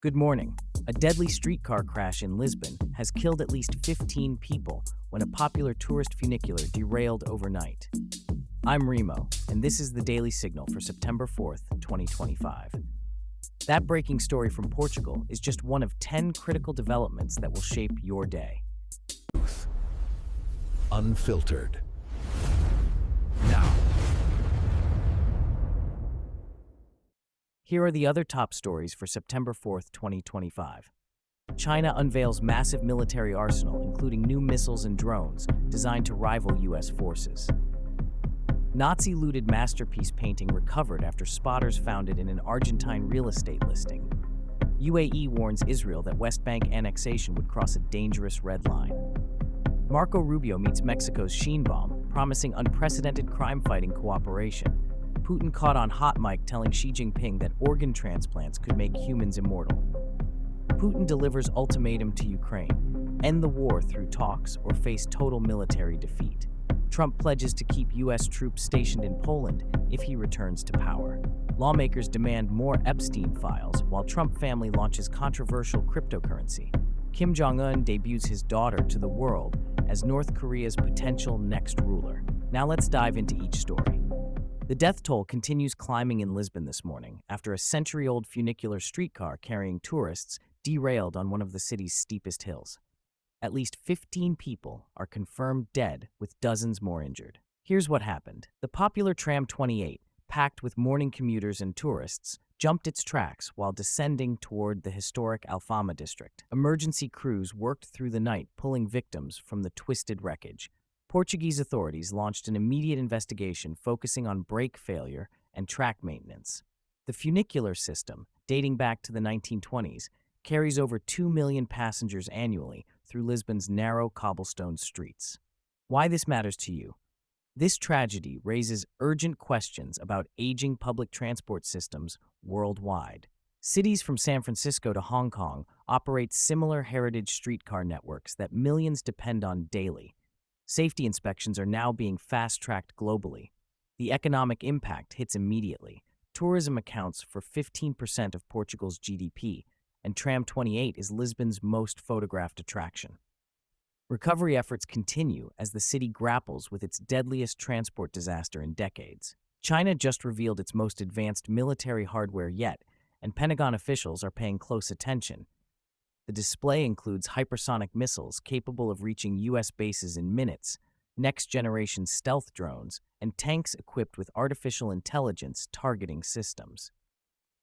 Good morning. A deadly streetcar crash in Lisbon has killed at least 15 people when a popular tourist funicular derailed overnight. I'm Remo, and this is the Daily Signal for September 4th, 2025. That breaking story from Portugal is just one of 10 critical developments that will shape your day. Unfiltered. Now, Here are the other top stories for September 4th, 2025. China unveils massive military arsenal, including new missiles and drones, designed to rival U.S. forces. Nazi-looted masterpiece painting recovered after spotters found it in an Argentine real estate listing. UAE warns Israel that West Bank annexation would cross a dangerous red line. Marco Rubio meets Mexico's Sheinbaum, promising unprecedented crime-fighting cooperation. Putin caught on hot mic telling Xi Jinping that organ transplants could make humans immortal. Putin delivers ultimatum to Ukraine: end the war through talks or face total military defeat. Trump pledges to keep U.S. troops stationed in Poland if he returns to power. Lawmakers demand more Epstein files while Trump family launches controversial cryptocurrency. Kim Jong-un debuts his daughter to the world as North Korea's potential next ruler. Now let's dive into each story. The death toll continues climbing in Lisbon this morning after a century-old funicular streetcar carrying tourists derailed on one of the city's steepest hills. At least 15 people are confirmed dead, with dozens more injured. Here's what happened. The popular tram 28, packed with morning commuters and tourists, jumped its tracks while descending toward the historic Alfama district. Emergency crews worked through the night, pulling victims from the twisted wreckage. Portuguese authorities launched an immediate investigation focusing on brake failure and track maintenance. The funicular system, dating back to the 1920s, carries over 2 million passengers annually through Lisbon's narrow cobblestone streets. Why this matters to you? This tragedy raises urgent questions about aging public transport systems worldwide. Cities from San Francisco to Hong Kong operate similar heritage streetcar networks that millions depend on daily. Safety inspections are now being fast-tracked globally. The economic impact hits immediately. Tourism accounts for 15% of Portugal's GDP, and Tram 28 is Lisbon's most photographed attraction. Recovery efforts continue as the city grapples with its deadliest transport disaster in decades. China just revealed its most advanced military hardware yet, and Pentagon officials are paying close attention. The display includes hypersonic missiles capable of reaching U.S. bases in minutes, next-generation stealth drones, and tanks equipped with artificial intelligence targeting systems.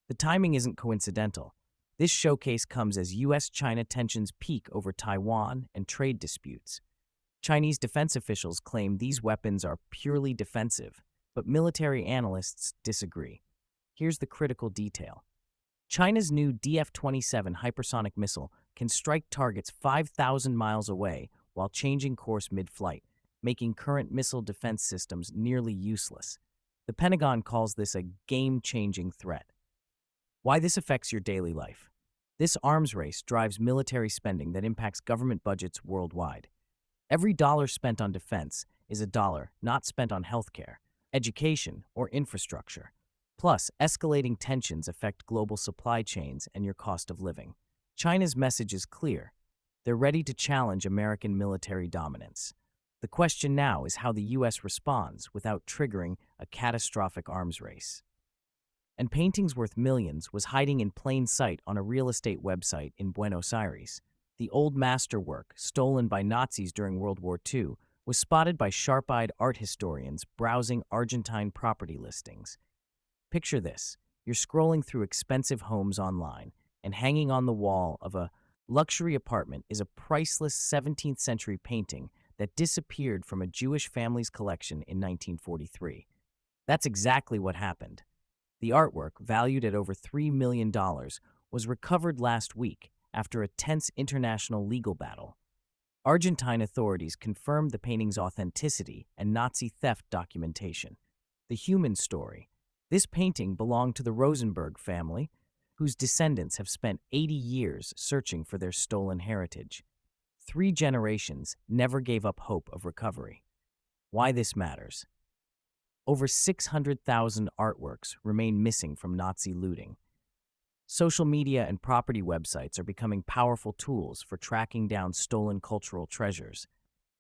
The timing isn't coincidental. This showcase comes as U.S.-China tensions peak over Taiwan and trade disputes. Chinese defense officials claim these weapons are purely defensive, but military analysts disagree. Here's the critical detail. China's new DF-27 hypersonic missile can strike targets 5,000 miles away while changing course mid-flight, making current missile defense systems nearly useless. The Pentagon calls this a game-changing threat. Why this affects your daily life? This arms race drives military spending that impacts government budgets worldwide. Every dollar spent on defense is a dollar not spent on healthcare, education, or infrastructure. Plus, escalating tensions affect global supply chains and your cost of living. China's message is clear. They're ready to challenge American military dominance. The question now is how the U.S. responds without triggering a catastrophic arms race. And paintings worth millions was hiding in plain sight on a real estate website in Buenos Aires. The old masterwork, stolen by Nazis during World War II, was spotted by sharp-eyed art historians browsing Argentine property listings. Picture this. You're scrolling through expensive homes online, and hanging on the wall of a luxury apartment is a priceless 17th century painting that disappeared from a Jewish family's collection in 1943. That's exactly what happened. The artwork, valued at over $3 million, was recovered last week after a tense international legal battle. Argentine authorities confirmed the painting's authenticity and Nazi theft documentation. The human story. This painting belonged to the Rosenberg family, whose descendants have spent 80 years searching for their stolen heritage. 3 generations never gave up hope of recovery. Why this matters? Over 600,000 artworks remain missing from Nazi looting. Social media and property websites are becoming powerful tools for tracking down stolen cultural treasures.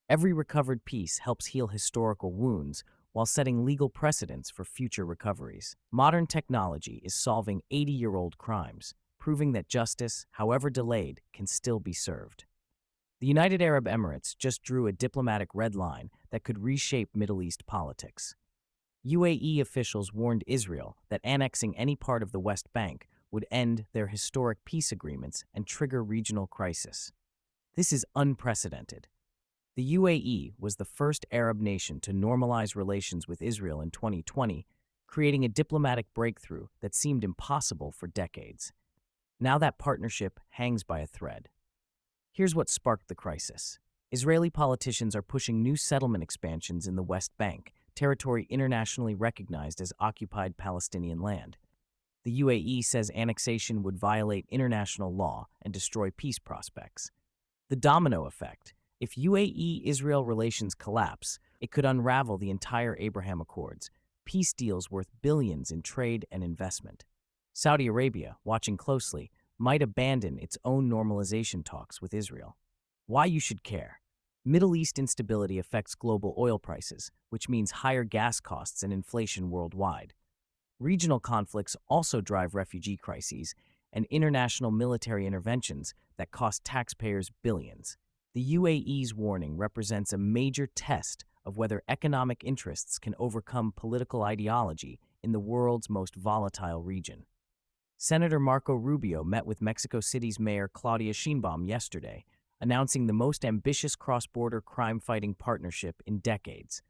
Every recovered piece helps heal historical wounds while setting legal precedents for future recoveries. Modern technology is solving 80-year-old crimes, proving that justice, however delayed, can still be served. The United Arab Emirates just drew a diplomatic red line that could reshape Middle East politics. UAE officials warned Israel that annexing any part of the West Bank would end their historic peace agreements and trigger regional crisis. This is unprecedented. The UAE was the first Arab nation to normalize relations with Israel in 2020, creating a diplomatic breakthrough that seemed impossible for decades. Now that partnership hangs by a thread. Here's what sparked the crisis. Israeli politicians are pushing new settlement expansions in the West Bank, territory internationally recognized as occupied Palestinian land. The UAE says annexation would violate international law and destroy peace prospects. The domino effect. If UAE-Israel relations collapse, it could unravel the entire Abraham Accords, peace deals worth billions in trade and investment. Saudi Arabia, watching closely, might abandon its own normalization talks with Israel. Why you should care. Middle East instability affects global oil prices, which means higher gas costs and inflation worldwide. Regional conflicts also drive refugee crises and international military interventions that cost taxpayers billions. The UAE's warning represents a major test of whether economic interests can overcome political ideology in the world's most volatile region. Senator Marco Rubio met with Mexico City's Mayor Claudia Sheinbaum yesterday, announcing the most ambitious cross-border crime-fighting partnership in decades.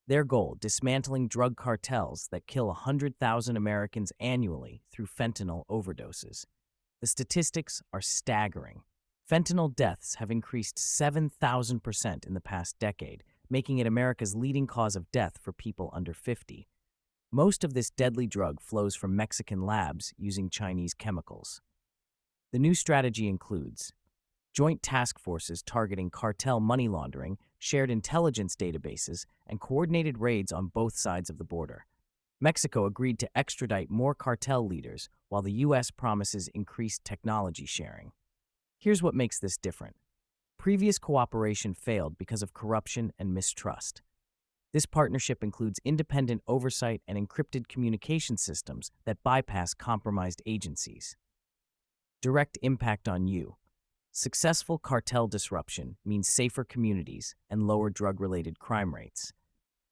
Their goal, dismantling drug cartels that kill 100,000 Americans annually through fentanyl overdoses. The statistics are staggering. Fentanyl deaths have increased 7,000% in the past decade, making it America's leading cause of death for people under 50. Most of this deadly drug flows from Mexican labs using Chinese chemicals. The new strategy includes joint task forces targeting cartel money laundering, shared intelligence databases, and coordinated raids on both sides of the border. Mexico agreed to extradite more cartel leaders, while the U.S. promises increased technology sharing. Here's what makes this different. Previous cooperation failed because of corruption and mistrust. This partnership includes independent oversight and encrypted communication systems that bypass compromised agencies. Direct impact on you. Successful cartel disruption means safer communities and lower drug-related crime rates.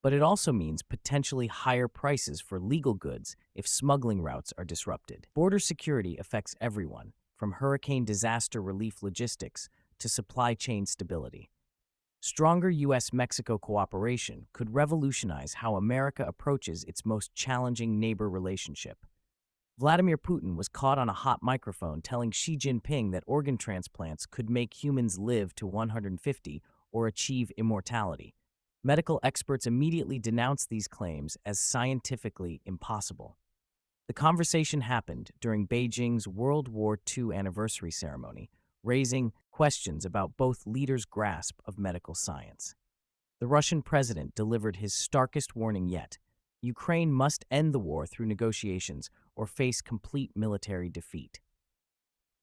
But it also means potentially higher prices for legal goods if smuggling routes are disrupted. Border security affects everyone, from hurricane disaster relief logistics to supply chain stability. Stronger U.S.-Mexico cooperation could revolutionize how America approaches its most challenging neighbor relationship. Vladimir Putin was caught on a hot microphone telling Xi Jinping that organ transplants could make humans live to 150 or achieve immortality. Medical experts immediately denounced these claims as scientifically impossible. The conversation happened during Beijing's World War II anniversary ceremony, raising questions about both leaders' grasp of medical science. The Russian president delivered his starkest warning yet. Ukraine must end the war through negotiations or face complete military defeat.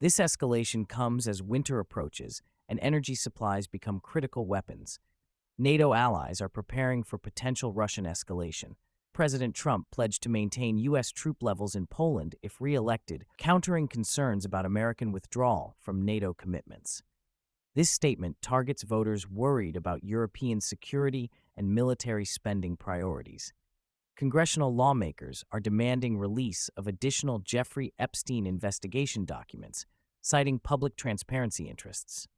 This escalation comes as winter approaches and energy supplies become critical weapons. NATO allies are preparing for potential Russian escalation. President Trump pledged to maintain U.S. troop levels in Poland if re-elected, countering concerns about American withdrawal from NATO commitments. This statement targets voters worried about European security and military spending priorities. Congressional lawmakers are demanding release of additional Jeffrey Epstein investigation documents, citing public transparency interests.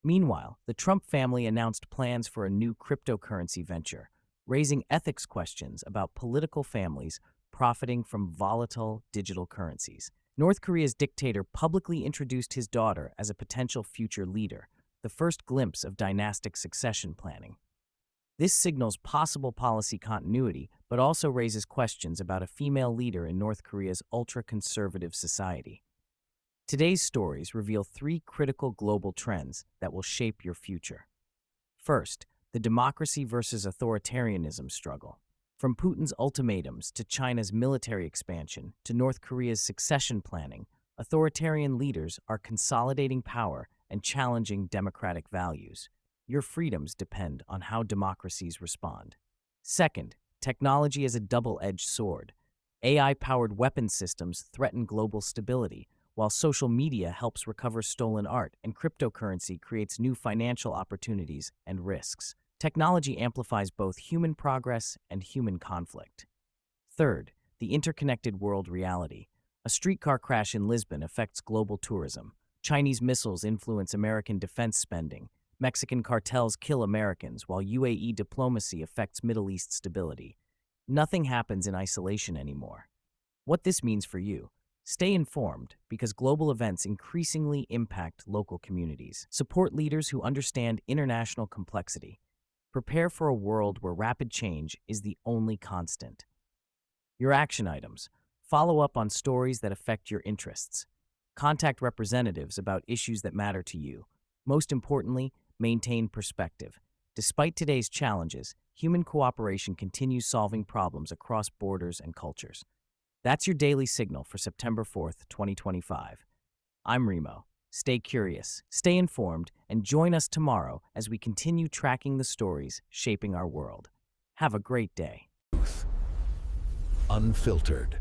Meanwhile, the Trump family announced plans for a new cryptocurrency venture, raising ethics questions about political families profiting from volatile digital currencies. North Korea's dictator publicly introduced his daughter as a potential future leader, the first glimpse of dynastic succession planning. This signals possible policy continuity, but also raises questions about a female leader in North Korea's ultra-conservative society. Today's stories reveal three critical global trends that will shape your future. First, the democracy versus authoritarianism struggle. From Putin's ultimatums to China's military expansion to North Korea's succession planning, Authoritarian leaders are consolidating power and challenging democratic values. Your freedoms depend on how democracies respond. Second, technology is a double-edged sword. AI-powered weapon systems threaten global stability, while social media helps recover stolen art and cryptocurrency creates new financial opportunities and risks. Technology amplifies both human progress and human conflict. Third, the interconnected world reality. A streetcar crash in Lisbon affects global tourism. Chinese missiles influence American defense spending. Mexican cartels kill Americans, while UAE diplomacy affects Middle East stability. Nothing happens in isolation anymore. What this means for you: stay informed because global events increasingly impact local communities. Support leaders who understand international complexity. Prepare for a world where rapid change is the only constant. Your action items: follow up on stories that affect your interests. Contact representatives about issues that matter to you. Most importantly, maintain perspective. Despite today's challenges, human cooperation continues solving problems across borders and cultures. That's your daily signal for September 4th, 2025. I'm Remo. Stay curious, stay informed, and join us tomorrow as we continue tracking the stories shaping our world. Have a great day. Unfiltered.